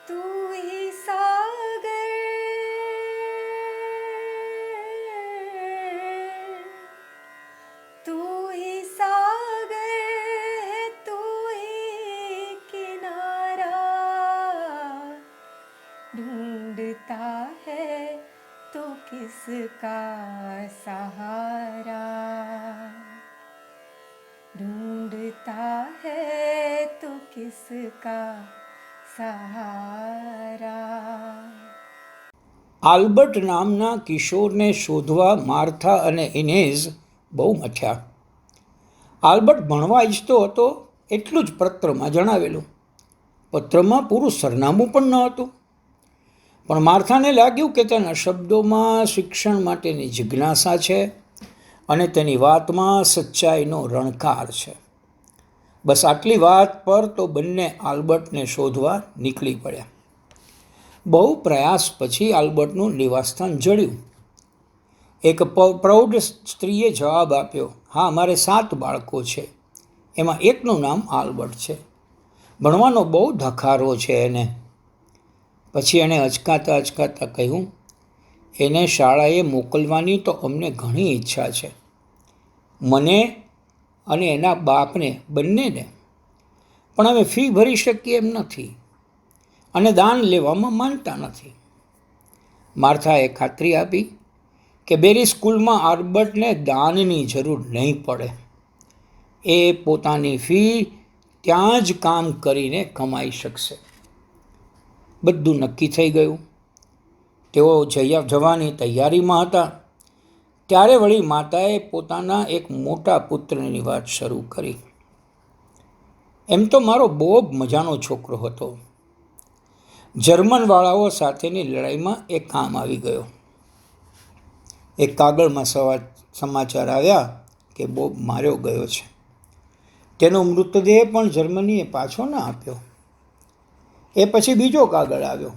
तू ही सागर तू ही सागर है तू ही किनारा ढूंढता है तो किसका सहारा ढूंढता है तो किसका सहारा। આલ્બર્ટ નામના કિશોરને શોધવા માર્થા અને ઇનેઝ બહુ મથ્યા. આલ્બર્ટ ભણવા ઈચ્છતો હતો એટલું જ પત્રમાં જણાવેલું. પત્રમાં પૂરું સરનામું પણ ન હતું. પણ માર્થાને લાગ્યું કે તેના શબ્દોમાં શિક્ષણ માટેની જિજ્ઞાસા છે અને તેની વાતમાં સચ્ચાઈનો રણકાર છે. બસ આટલી વાત પર તો બંને આલ્બર્ટને શોધવા નીકળી પડ્યા. બહુ પ્રયાસ પછી આલ્બર્ટનું નિવાસસ્થાન જડ્યું. એક પ્રૌઢ સ્ત્રીએ જવાબ આપ્યો, હા, મારે 7 બાળકો છે, એમાં એકનું નામ આલ્બર્ટ છે. ભણવાનો બહુ ધખારો છે એને. પછી એણે અચકાતા અચકાતા કહ્યું, એને શાળાએ મોકલવાની તો અમને ઘણી ઈચ્છા છે, મને અને એના બાપને બંનેને, પણ અમે ફી ભરી શકીએ એમ નથી અને દાન લેવામાં માનતા નથી. માર્થાએ ખાતરી આપી કે બેરી સ્કૂલમાં આલ્બર્ટને દાનની જરૂર નહીં પડે. એ પોતાની ફી ત્યાં જ કામ કરીને કમાઈ શકશે. બધું નક્કી થઈ ગયું. તેઓ જવાની તૈયારીમાં હતા ત્યારે વળી માતાએ પોતાના એક મોટા પુત્રની વાત શરૂ કરી. એમ તો મારો બહુ મજાનો છોકરો હતો. જર્મનવાળાઓ સાથેની લડાઈમાં એ કામ આવી ગયો. એક કાગળમાં સમાચાર આવ્યા કે બોબ માર્યો ગયો છે. તેનો મૃતદેહ પણ જર્મનીએ પાછો ના આપ્યો. એ પછી બીજો કાગળ આવ્યો.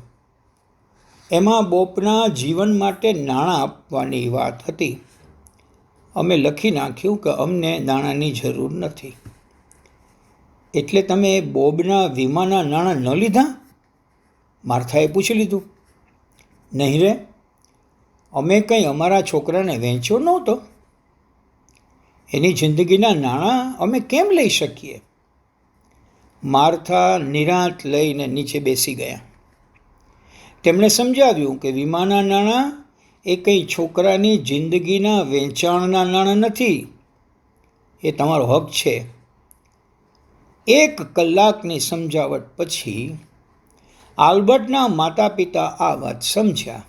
એમાં બોપના જીવન માટે નાણાં આપવાની વાત હતી. અમે લખી નાખ્યું કે અમને નાણાંની જરૂર નથી. એટલે તમે બોબના વીમાના નાણાં ન લીધા? માર્થાએ પૂછી લીધું. નહીં રે, અમે કંઈ અમારા છોકરાને વેચ્યો નહોતો. એની જિંદગીના નાણાં અમે કેમ લઈ શકીએ? માર્થા નિરાંત લઈને નીચે બેસી ગયા. તેમણે સમજાવ્યું કે વીમાના નાણાં એ કંઈ છોકરાની જિંદગીના વેચાણના નાણાં નથી. એ તમારો હક છે. 1 કલાકની સમજાવટ પછી આલ્બર્ટના માતા પિતા આ વાત સમજ્યા.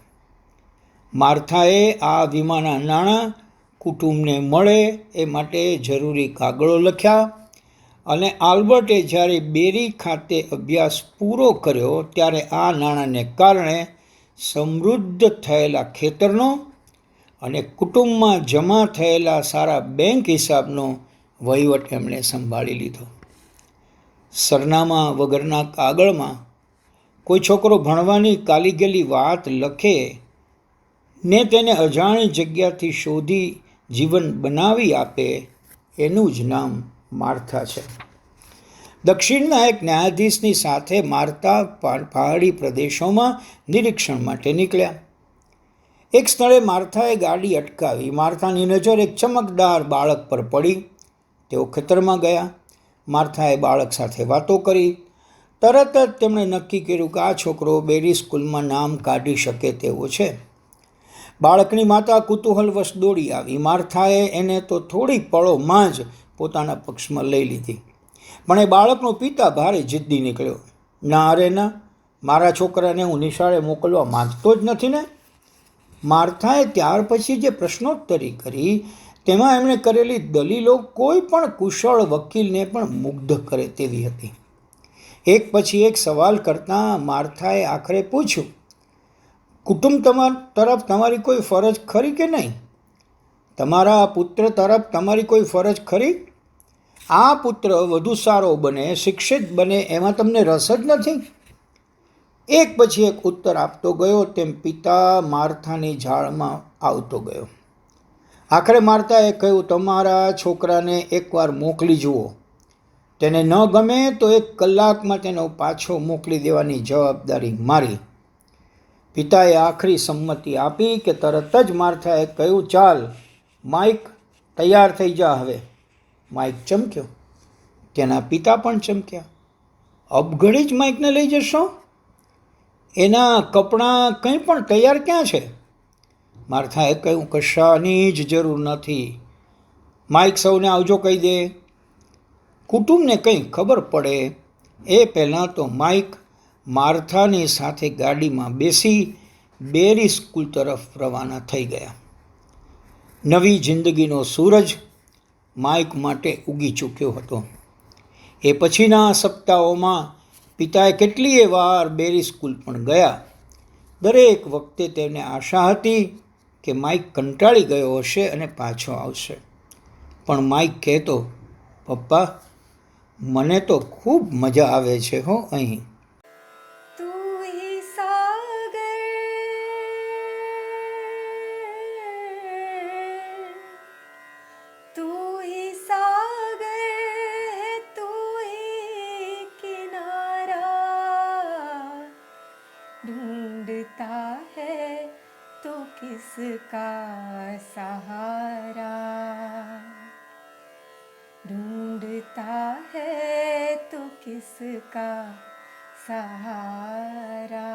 માર્થાએ આ વીમાના નાણાં કુટુંબને મળે એ માટે જરૂરી કાગળો લખ્યા અને આલ્બર્ટે જ્યારે બેરી ખાતે અભ્યાસ પૂરો કર્યો ત્યારે આ નાણાંને કારણે સમૃદ્ધ થયેલા ખેતરનો અને કુટુંબમાં જમા થયેલા સારા બેંક હિસાબનો વહીવટ એમણે સંભાળી લીધો. સરનામા વગરના કાગળમાં કોઈ છોકરો ભણવાની કાલીગેલી વાત લખે ને તેને અજાણી જગ્યાથી શોધી જીવન બનાવી આપે, એનું જ નામ માર્થા છે. દક્ષિણના એક ન્યાયાધીશની સાથે માર્થા પહાડી પ્રદેશોમાં નિરીક્ષણ માટે નીકળ્યા. એક સ્થળે માર્થાએ ગાડી અટકાવી. માર્થાની નજર એક ચમકદાર બાળક પર પડી. તેઓ ખેતરમાં ગયા. માર્થાએ બાળક સાથે વાતો કરી. તરત જ તેમણે નક્કી કર્યું કે આ છોકરો બેરી સ્કૂલમાં નામ કાઢી શકે તેવો છે. બાળકની માતા કુતૂહલવશ દોડી આવી. માર્થાએ એને તો થોડી પળોમાં જ પોતાના પક્ષમાં લઈ લીધી. પણ એ બાળકનો પિતા ભારે જિદ્દી નીકળ્યો. ના અરે ના, મારા છોકરાને હું નિશાળે મોકલવા માંગતો જ નથી ને. માર્થાએ ત્યાર પછી જે પ્રશ્નોત્તરી કરી તેમાં એમણે કરેલી દલીલો કોઈ પણ કુશળ વકીલને પણ મુગ્ધ કરે તેવી હતી. એક પછી એક સવાલ કરતાં માર્થાએ આખરે પૂછ્યું, કુટુંબ તરફ તમારી કોઈ ફરજ ખરી કે નહીં? તમારા પુત્ર તરફ તમારી કોઈ ફરજ ખરી? આ પુત્ર વધુ સારો બને, શિક્ષિત બને એમાં તમને રસ જ નથી? એક પછી એક ઉત્તર આપતો ગયો તેમ પિતા માર્થાની ઝાળમાં આવતો ગયો. આખરે માર્થાએ કહ્યું, તમારા છોકરાને એકવાર મોકલી જુઓ, તેને ન ગમે તો 1 કલાકમાં તેનો પાછો મોકલી દેવાની જવાબદારી મારી. પિતાએ આખરી સંમતિ આપી કે તરત જ માર્થાએ કહ્યું, ચાલ માઇક, તૈયાર થઈ જા હવે. માઇક ચમક્યો. તેના પિતા પણ ચમક્યા. અબઘડી જ માઇકને લઈ જશો? એના કપડાં કંઈ પણ તૈયાર ક્યાં છે? માર્થાએ કહ્યું, કશાની જ જરૂર નથી. માઇક સૌને આવજો કહી દે. કુટુંબને કંઈ ખબર પડે એ પહેલાં તો માઇક માર્થાની સાથે ગાડીમાં બેસી બેરી સ્કૂલ તરફ રવાના થઈ ગયા. નવી જિંદગીનો સૂરજ માઇક માટે ઉગી ચૂક્યો હતો. એ પછીના સપ્તાહોમાં પિતાએ કેટલીય વાર બેરી સ્કૂલ પણ ગયા. દરેક વખતે તેને આશા હતી કે માઇક કંટાળી ગયો હશે અને પાછો આવશે. પણ માઇક કહેતો, પપ્પા, મને તો ખૂબ મજા આવે છે હો અહીં. तू ही सागर तू ही सागर है तू ही किनारा ढूंढता है तो किसका सहारा ढूंढता है तो किसका सहारा